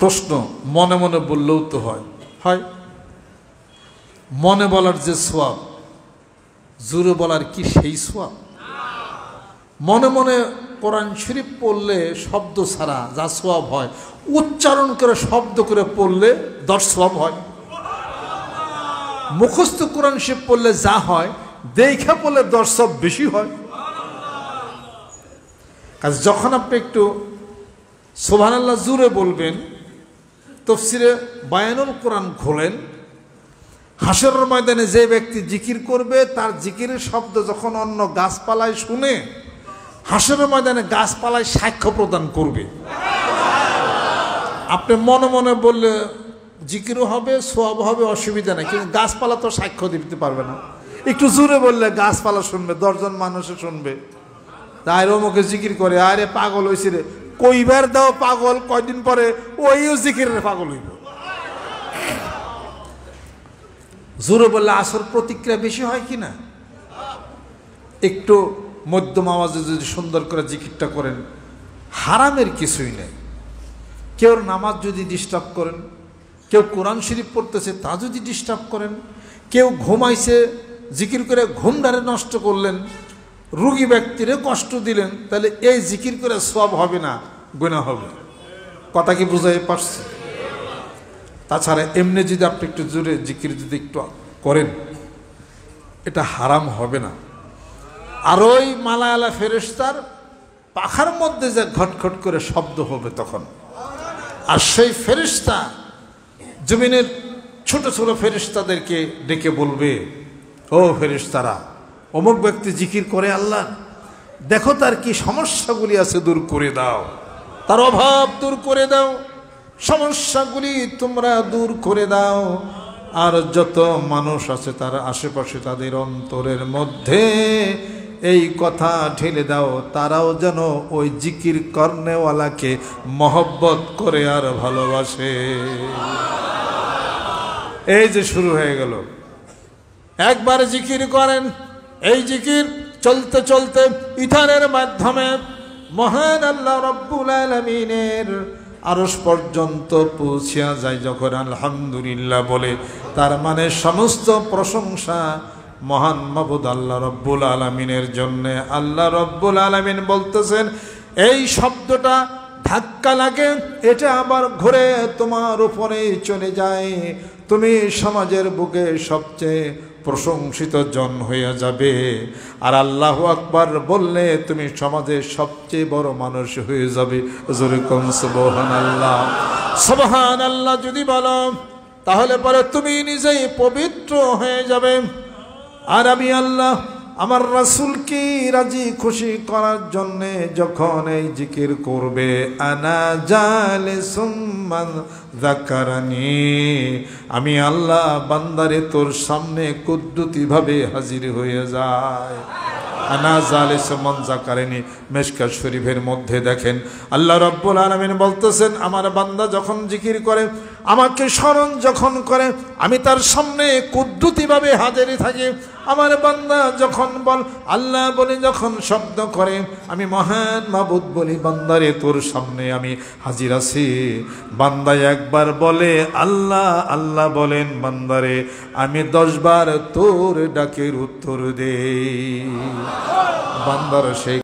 প্রশ্ন, মনে মনে বললেও তো হয়, মনে বলার যে সওয়াব, জোরে বলার কি সেই সওয়াব? মনে মনে কোরআন শরীফ পড়লে শব্দ ছাড়া যা সওয়াব হয়, উচ্চারণ করে শব্দ করে পড়লে 10 সওয়াব হয়। মুখস্থ কোরআন শরীফ পড়লে যা হয়, দেখা পড়লে 10 সওয়াব বেশি হয়। কাজ যখন আপনি একটু সুবহানাল্লাহ জোরে বলবেন, তাফসীরে বায়ানুল কোরআন খোলেন, হাসরের ময়দানে যে ব্যক্তি জিকির করবে তার জিকিরের শব্দ যখন অন্য গাছপালায় শুনে, হাসরের ময়দানে গাছপালায় সাক্ষ্য প্রদান করবে। আপনি মনে মনে বললে জিকিরও হবে, সওয়াব হবে, অসুবিধা নেই, কিন্তু গাছপালা তো সাক্ষ্য দিতে পারবে না। একটু জোরে বললে গাছপালা শুনবে, 10 জন মানুষে শুনবে, আরে অমুকে জিকির করে, আরে পাগল হয়েছে রে, কইবার দাও পাগল, কয়দিন পরে ওইও জিকিরের পাগল হইব। জোরে বললে আসর প্রতিক্রিয়া বেশি হয় কি না? একটু মধ্যম আওয়াজে যদি সুন্দর করে জিকিরটা করেন, হারামের কিছুই নেই। কেউ নামাজ যদি ডিস্টার্ব করেন, কেউ কোরআন শরীফ পড়তেছে তা যদি ডিস্টার্ব করেন, কেউ ঘুমাইছে জিকির করে ঘুমটারে নষ্ট করলেন, রোগী ব্যক্তিরে কষ্ট দিলেন, তাহলে এই জিকির করে সওয়াব হবে না, গুনাহ হবে। কথা কি বুঝাই পারছি? তাছাড়া এমনি যদি আপনি একটু জোরে জিকির যদি একটু করেন, এটা হারাম হবে না। আর ওই মালায়ালা ফেরেশতার পাখার মধ্যে যে ঘটঘট করে শব্দ হবে তখন, আর সেই ফেরেশতা জমিনের ছোট ছোট ফেরেশতাদেরকে ডেকে বলবে, ও ফেরেশতারা, অমুক ব্যক্তি জিকির করে আল্লাহ, দেখো তার কি সমস্যাগুলি আছে, দূর করে দাও, তার অভাব দূর করে দাও, সমস্যাগুলি তোমরা দূর করে দাও। আর যত মানুষ আছে তার আশেপাশে, তাদের অন্তরের মধ্যে এই কথা ঢেলে দাও, তারাও যেন ওই জিকির করনেওয়ালাকে মহব্বত করে আর ভালোবাসে। এই যে শুরু হয়ে গেল, একবার জিকির করেন, এই জিকির চলতে চলতে ইথানের মাধ্যমে মহান আল্লাহ রব্বুল আলামিনের আরশ পর্যন্ত পৌঁছিয়া যায়। যখন আলহামদুলিল্লাহ বলে, তার মানে সমস্ত প্রশংসা মহান মাবুদ আল্লাহ রব্বুল আলামিনের জন্য। আল্লাহ রব্বুল আলামিন বলতেছেন, এই শব্দটা ধাক্কা লাগে, এটা আবার ঘুরে তোমার উপরে চলে যায়, তুমি সমাজের বুকে সবচেয়ে প্রশংসিত জন হয়ে যাবে। আর আল্লাহু আকবার বললে তুমি সমাজের সবচেয়ে বড় মানুষ হয়ে যাবে। যেরকম সুবহানাল্লাহ, সুবহানাল্লাহ যদি বলো, তাহলে পরে তুমি নিজেই পবিত্র হয়ে যাবে। আর আমি আল্লাহ আমার রাসূলকে রাজি খুশি করার জন্যে যখন এই জিকির করবে, আনা জালিসুম মান যাকারানি, আমি আল্লাহ বান্দারে তোর সামনে কুদরতিভাবে হাজির হয়ে যায়। আনা জালিসুম মান যাকারানি, মিশকাত শরীফের মধ্যে দেখেন আল্লাহ রাব্বুল আলামিন বলতেছেন, আমার বান্দা যখন জিকির করে, আমাকে স্মরণ যখন করে, আমি তার সামনে কুদরতিভাবে হাজির থাকি। আমার বান্দা যখন আল্লাহ বলে যখন শব্দ করে, আমি মহান মাবুদ বলি, বান্দারে তোর সামনে আমি হাজির আছি। বান্দা একবার বলে আল্লাহ আল্লাহ বলেন, বান্দারে আমি 10 বার তোর ডাকের উত্তর দেই। বান্দার সেই